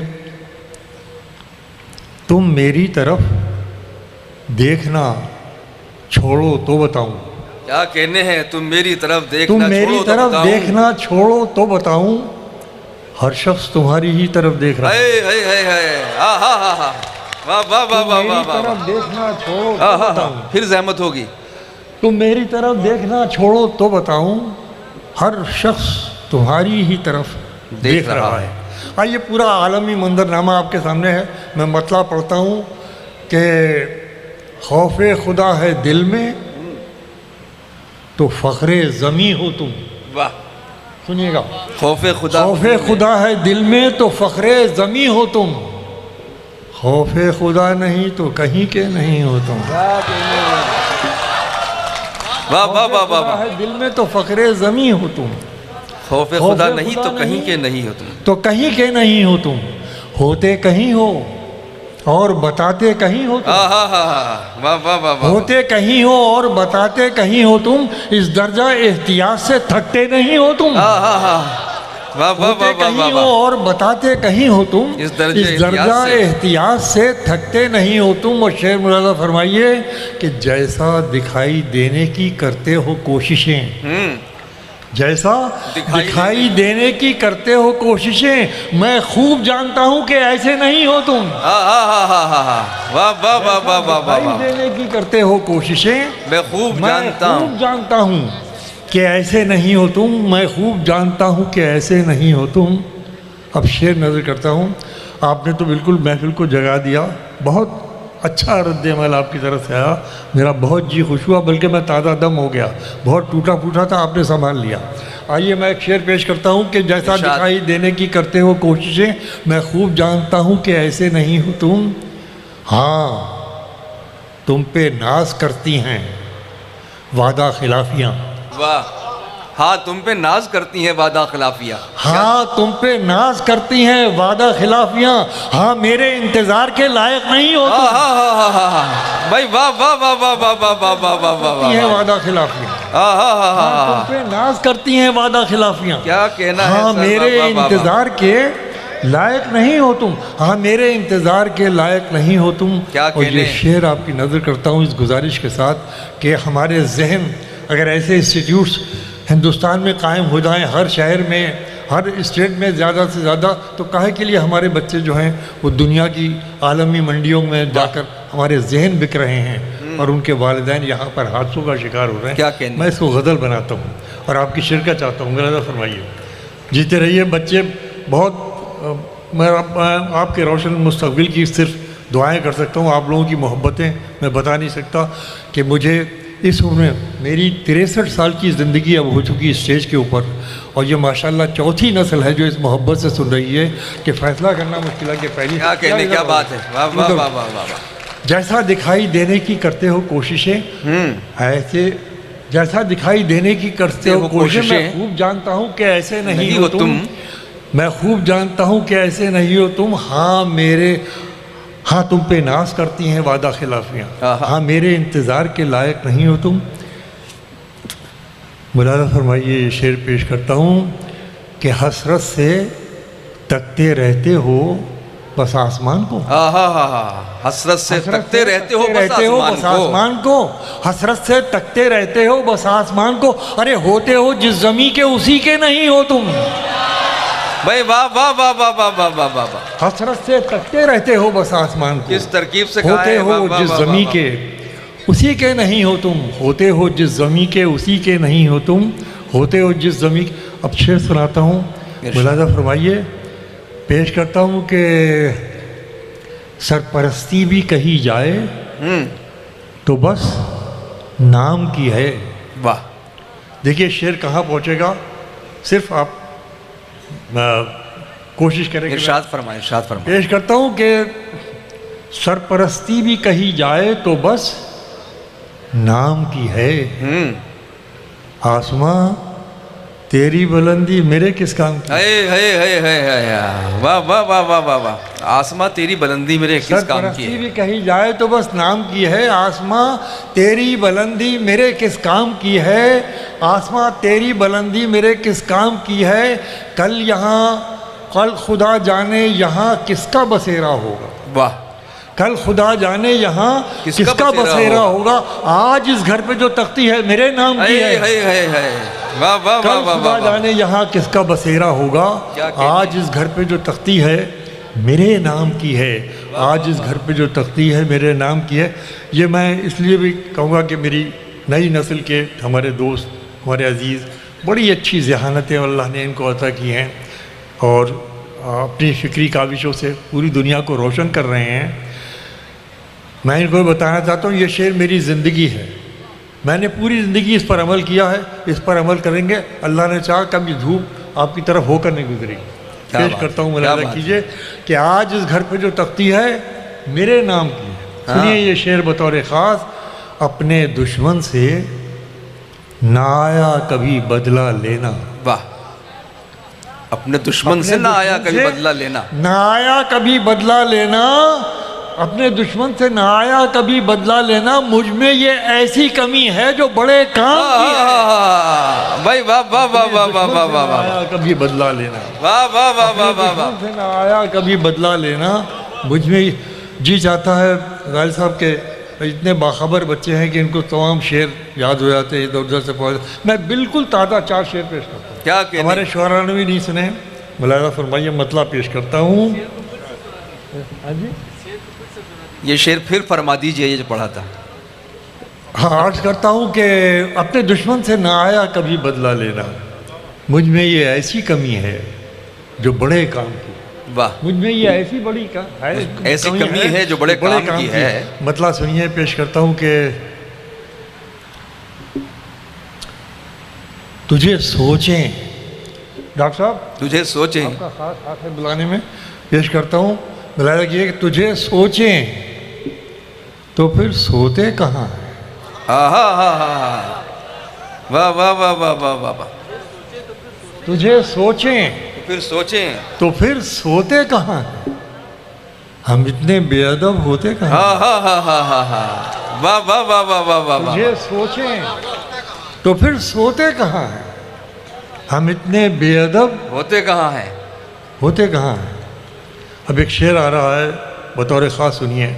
تم میری طرف دیکھنا چھوڑو تو بتاؤں. کیا کہنے ہیں. تم میری طرف دیکھنا تم میری طرف دیکھنا چھوڑو تو بتاؤں، ہر شخص تمہاری ہی طرف دیکھ رہا ہے. طرف دیکھنا چھوڑو تو بتاؤں. پھر زحمت ہوگی. تم میری طرف دیکھنا چھوڑو تو بتاؤں، ہر شخص تمہاری ہی طرف دیکھ رہا ہے. یہ پورا عالمی منظرنامہ آپ کے سامنے ہے. میں مطلع پڑھتا ہوں کہ خوف خدا ہے دل میں تو فخر زمیں ہو تم. واہ. سنیے گا. خوف خدا ہے دل میں تو فخر زمیں ہو تم، خوف خدا نہیں تو کہیں کے نہیں ہو تم. واہ واہ واہ واہ. ہے دل میں تو فخر زمیں ہو تم، خوف خدا نہیں تو کہیں کے نہیں ہو تم. تو کہیں کے نہیں ہو تم، ہوتے کہیں ہو اور بتاتے کہیں ہو تم. ہوتے کہیں ہو اور بتاتے کہیں ہو تم، اس درجہ احتیاط سے تھکتے نہیں ہو تم. واہ واہ ہوتے واہ واہ کہیں واہ ہو اور بتاتے کہیں ہو تم، اس درجہ درجہ احتیاط سے تھکتے نہیں ہو تم۔ اور شعر ملاحظہ فرمائیے کہ جیسا دکھائی دینے کی کرتے ہو کوششیں، جیسا دکھائی دینے کی کرتے ہو کوششیں، میں خوب جانتا ہوں کہ ایسے نہیں ہو تم۔ واہ واہ واہ واہ واہ واہ دکھائی واہ، دینے کی کرتے ہو کوششیں، میں خوب میں جانتا ہوں خوب جانتا ہوں کہ ایسے نہیں ہو تم، میں خوب جانتا ہوں کہ ایسے نہیں ہو تم۔ اب شعر نظر کرتا ہوں، آپ نے تو بالکل محفل کو جگا دیا، بہت اچھا رد عمل آپ کی طرف سے آیا، میرا بہت جی خوش ہوا، بلکہ میں تازہ دم ہو گیا، بہت ٹوٹا پھوٹا تھا، آپ نے سنبھال لیا۔ آئیے میں ایک شعر پیش کرتا ہوں کہ جیسا ارشاد۔ دکھائی دینے کی کرتے ہو کوششیں، میں خوب جانتا ہوں کہ ایسے نہیں ہو تم۔ ہاں تم پہ ناز کرتی ہیں وعدہ خلافیاں، واہ، ہاں تم پہ ناز کرتی ہیں وعدہ خلافیاں، ہاں تم پہ ناز کرتی ہیں وعدہ خلافیاں، ہاں میرے انتظار کے لائق نہیں ہو ہاں تم، ہاں ہاں ہاں ہاں ہاں بھائی، واہ واہ واہ واہ واہ واہ واہ واہ واہ واہ کرتی ہیں واہ، وعدہ خلافیاں، ہاں ہاں ہاں ہاں ہاں، تم پہ ناز کرتی ہیں وعدہ خلافیاں، کیا کہنا ہے ہاں سر، میرے واہ واہ واہ واہ۔ انتظار کے لائق نہیں ہو تم، ہاں میرے انتظار کے لائق نہیں ہو تم۔ کیا اور یہ کہنے؟ شعر آپ کی نظر کرتا ہوں اس گزارش کے ساتھ کہ ہمارے ذہن اگر ایسے انسٹیٹیوٹس ہندوستان میں قائم ہو جائیں، ہر شہر میں، ہر اسٹیٹ میں زیادہ سے زیادہ، تو کاہے کے لیے ہمارے بچے جو ہیں وہ دنیا کی عالمی منڈیوں میں جا کر ہمارے ذہن بک رہے ہیں اور ان کے والدین یہاں پر حادثوں کا شکار ہو رہے ہیں۔ کیا کہنے؟ میں اس کو غزل بناتا ہوں اور آپ کی شرکت چاہتا ہوں، ملاحظہ فرمائیے۔ جیتے رہیے بچے، بہت میں آپ کے روشن مستقبل کی صرف دعائیں کر سکتا ہوں، آپ لوگوں کی محبتیں میں بتا نہیں سکتا کہ مجھے اس عمر میں، میری 63 سال کی زندگی اب ہو چکی اسٹیج کے اوپر، اور یہ ماشاءاللہ چوتھی نسل ہے جو اس محبت سے سن رہی ہے کہ فیصلہ کرنا مشکل ہے کہ پہلی کیا کہنے، کیا بات ہے، واہ واہ واہ واہ واہ، جیسا دکھائی دینے کی کرتے ہو کوششیں، ایسے جیسا دکھائی دینے کی کرتے ہو کوششیں، میں خوب جانتا ہوں کہ ایسے نہیں ہو تم، میں خوب جانتا ہوں کہ ایسے نہیں ہو تم، ہاں تم پہ ناز کرتی ہیں وعدہ خلافیاں، ہاں میرے انتظار کے لائق نہیں ہو تم۔ ملاحظہ فرمائیے، یہ شعر پیش کرتا ہوں کہ حسرت سے تکتے رہتے ہو بس آسمان کو، حسرت سے تکتے رہتے ہو بس آسمان کو، حسرت سے تکتے رہتے ہو بس آسمان کو، ارے ہوتے ہو جس زمیں کے اسی کے نہیں ہو تم، بھائی واہ واہ واہ واہ واہ واہ واہ واہ واہ، حسرت سے تکتے رہتے ہو بس آسمان کو، کس ترکیب سے کہا ہوتے ہے، ہو جس زمیں کے اسی کے نہیں ہو تم، ہوتے ہو جس زمیں کے اسی کے نہیں ہو تم، ہوتے ہو جس زمیں۔ اب شعر سناتا ہوں، ملاحظہ فرمائیے، پیش کرتا ہوں کہ سرپرستی بھی کہی جائے تو بس نام کی ہے۔ واہ، دیکھیے شعر کہاں پہنچے گا، صرف آپ کوشش کریں کہ ارشاد فرمائیں، ارشاد فرمائیں۔ پیش کرتا ہوں کہ سرپرستی بھی کہی جائے تو بس نام کی ہے، آسماں تیری بلندی میرے کس کام کی، واہ واہ واہ واہ واہ واہ، آسماں تیری بلندی میرے کس کام کی سرپرستی ہے، بھی کہی جائے تو بس نام کی ہے، آسماں تیری بلندی میرے کس کام کی ہے، آسماں تیری بلندی میرے کس کام کی ہے، کل خدا جانے یہاں کس کا بسیرا ہوگا، واہ، کل خدا جانے یہاں کس کا بسیرا ہوگا، آج اس گھر پہ جو تختی ہے میرے نام کی ہے، واہ واہ کل واہ خدا واہ، جانے یہاں کس کا بسیرا ہوگا، آج اس گھر پہ جو تختی ہے میرے نام کی ہے، آج اس گھر پہ جو تختی ہے میرے نام کی ہے۔ یہ میں اس لیے بھی کہوں گا کہ میری نئی نسل کے ہمارے دوست، ہمارے عزیز بڑی اچھی ذہانتیں اللہ نے ان کو عطا کی ہیں اور اپنی فکری کاوشوں سے پوری دنیا کو روشن کر رہے ہیں۔ میں ان کو بتانا چاہتا ہوں یہ شعر میری زندگی ہے، میں نے پوری زندگی اس پر عمل کیا ہے، اس پر عمل کریں گے، اللہ نے چاہا کبھی دھوپ آپ کی طرف ہو کر نہیں گزری۔ پیش کرتا ہوں، ملاحظہ کیجئے کہ آج اس گھر پہ جو تختی ہے میرے نام کی ہے۔ سنیے یہ شعر بطور خاص، اپنے دشمن سے نہ آیا کبھی بدلہ لینا، واہ، اپنے دشمن سے نہ آیا کبھی بدلہ لینا، نہ آیا کبھی بدلہ لینا، اپنے دشمن سے نہ آیا کبھی بدلہ لینا، مجھ میں یہ ایسی کمی ہے جو بڑے کام کی ہے۔ بھائی واہ واہ واہ واہ واہ واہ واہ واہ آیا کبھی بدلہ لینا، واہ واہ واہ واہ واہ واہ۔ دشمن سے نہ آیا کبھی بدلہ لینا، مجھ میں جی چاہتا ہے غالب صاحب کے اتنے باخبر بچے ہیں کہ ان کو تمام شعر یاد ہو جاتے ہیں ادھر ادھر سے پہنچ۔ میں بالکل تازہ 4 شعر پیش کرتا ہوں، کیا کہنے؟ ہمارے شعراء نے بھی نہیں سنے، ملاحظہ فرمائیے، مطلب پیش کرتا ہوں۔ یہ شعر پھر فرما دیجئے یہ جو پڑھا تھا۔ ہاں، عرض کرتا ہوں کہ اپنے دشمن سے نہ آیا کبھی بدلہ لینا، مجھ میں یہ ایسی کمی ہے جو بڑے کام کی۔ واہ، مجھ میں یہ ایسی بڑی ایسی کمی ہے جو بڑے کام کی ہے۔ مطلب سنیے، پیش کرتا ہوں کہ تجھے سوچیں، ڈاکٹر صاحب تجھے سوچیں، آپ کا خاص ہاتھ ہے بلانے میں، پیش کرتا ہوں، بلایا کہ تجھے سوچیں تو پھر سوتے کہاں ہیں؟ ہاں ہاں ہاں ہاں، واہ واہ واہ واہ واہ واہ واہ۔ تجھے سوچیں پھر سوچیں، تو پھر سوتے کہاں ہیں؟ ہم اتنے بے ادب ہوتے کہاں ہیں؟ ہاں ہاں ہاں ہاں ہاں ہاں، واہ واہ واہ واہ واہ واہ واہ۔ تجھے سوچیں تو پھر سوتے کہاں ہیں؟ ہم اتنے بے ادب ہوتے کہاں ہیں؟ ہوتے کہاں ہیں؟ اب ایک شعر آ رہا ہے، بطور خاص سنیے،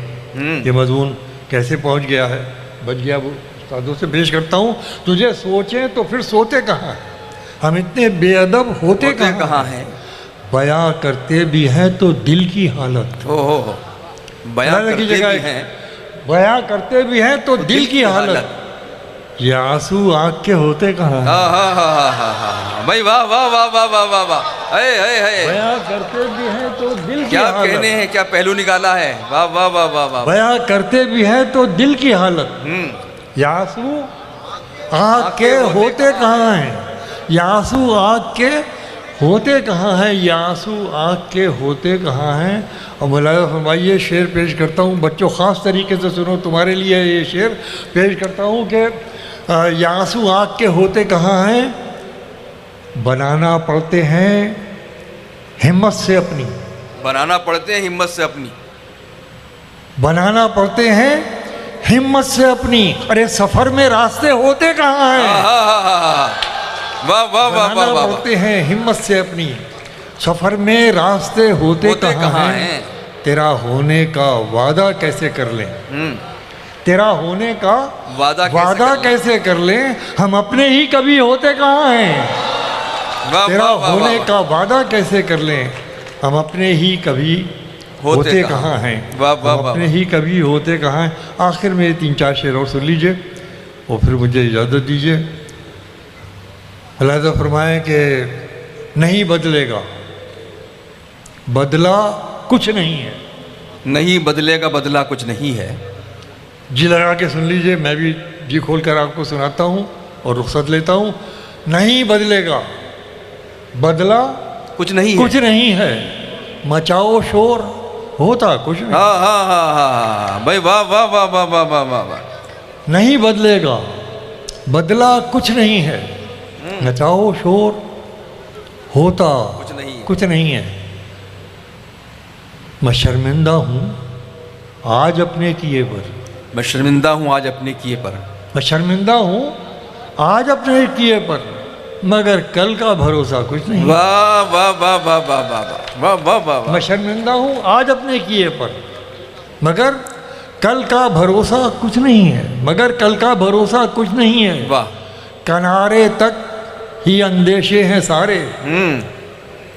یہ مضمون کیسے پہنچ گیا ہے، بچ گیا، وہ استادوں سے پیش کرتا ہوں۔ تجھے سوچیں تو پھر سوتے کہاں ہیں؟ ہم اتنے بے ادب ہوتے کہاں ہیں؟ بیاں کرتے بھی ہیں تو دل کی حالت، ہو بیان کرتے بھی ہیں، بیاں کرتے بھی ہیں تو دل کی حالت، یہ آنسو آنکھ کے ہوتے کہاں ہیں؟ ہاں ہاں ہاں ہاں ہاں ہاں، بھائی واہ واہ واہ واہ واہ واہ واہ، اے اے اے، بیاں کرتے بھی ہیں تو دل کی کیا حالت، کہنے ہیں، کیا پہلو نکالا ہے، واہ واہ واہ واہ واہ۔ بیاں کرتے بھی ہیں تو دل کی حالت، یہ آنسو آنکھ کے ہوتے کہاں ہیں؟ یہ آنسو آنکھ کے ہوتے کہاں ہیں؟ یہ آنسو آنکھ کے ہوتے کہاں ہیں؟ اور ملاحظہ فرمائیے، شعر پیش کرتا ہوں، بچوں خاص طریقے سے سنو، تمہارے لیے یہ شعر پیش کرتا ہوں کہ یہ آنسو آنکھ کے ہوتے کہاں ہیں؟ بنانا پڑتے ہیں ہمت سے اپنی، بنانا پڑتے ہیں ہمت سے اپنی، بنانا پڑتے ہیں ہمت سے اپنی، ارے سفر میں راستے ہوتے کہاں ہیں؟ ہاں ہاں ہاں ہاں، واہ واہ واہ واہ بنانا واہ، پڑتے ہیں ہمت سے اپنی، سفر میں راستے ہوتے کہاں ہیں؟ تیرا ہونے کا وعدہ کیسے کر لیں، تیرا ہونے کا وعدہ کیسے کر لیں، ہم اپنے ہی کبھی ہوتے کہاں ہیں؟ تیرا ہونے کا وعدہ کیسے کر لیں، ہم اپنے ہی کبھی ہوتے کہاں ہیں؟ ہم اپنے ہی کبھی ہوتے کہاں ہیں؟ آخر میں 3-4 شعر اور سن لیجئے اور پھر مجھے اجازت دیجئے۔ ملاحظہ فرمائیں کہ نہیں بدلے گا بدلہ کچھ نہیں ہے، نہیں بدلے گا بدلہ کچھ نہیں ہے، جی لگا کے سن لیجئے، میں بھی جی کھول کر آپ کو سناتا ہوں اور رخصت لیتا ہوں۔ نہیں بدلے گا بدلہ کچھ نہیں، کچھ نہیں ہے، مچاؤ شور ہوتا کچھ نہیں، ہاں ہاں ہاں ہاں، بھائی واہ واہ واہ واہ واہ واہ واہ واہ، نہیں بدلے گا بدلہ کچھ نہیں ہے، مچاؤ شور ہوتا کچھ نہیں ہے، میں شرمندہ ہوں آج اپنے کیے پر، میں شرمندہ ہوں آج اپنے کیے پر، میں شرمندہ ہوں آج اپنے کیے پر، مگر کل کا بھروسہ کچھ نہیں، واہ واہ واہ واہ واہ واہ واہ واہ واہ، میں شرمندہ ہوں آج اپنے کیے پر، مگر کل کا بھروسہ کچھ نہیں ہے، مگر کل کا بھروسہ کچھ نہیں ہے، واہ، کنارے تک ہی اندیشے ہیں سارے،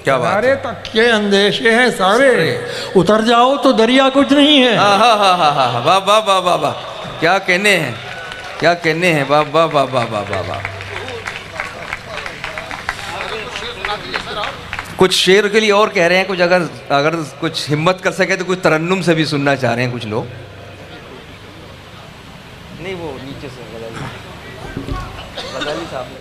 کیا بات ہے، کنارے تک کے اندیشے ہیں سارے، اتر جاؤ تو دریا کچھ نہیں ہے، ہاں ہاں ہاں ہاں ہاں، واہ واہ واہ واہ واہ، کیا کہنے ہیں، کیا کہنے ہیں، واہ واہ واہ واہ واہ واہ واہ۔ کچھ شعر کے لیے اور کہہ رہے ہیں، کچھ اگر کچھ ہمت کر سکے تو کچھ ترنم سے بھی سننا چاہ رہے ہیں کچھ لوگ، نہیں وہ نیچے سے غزالی صاحب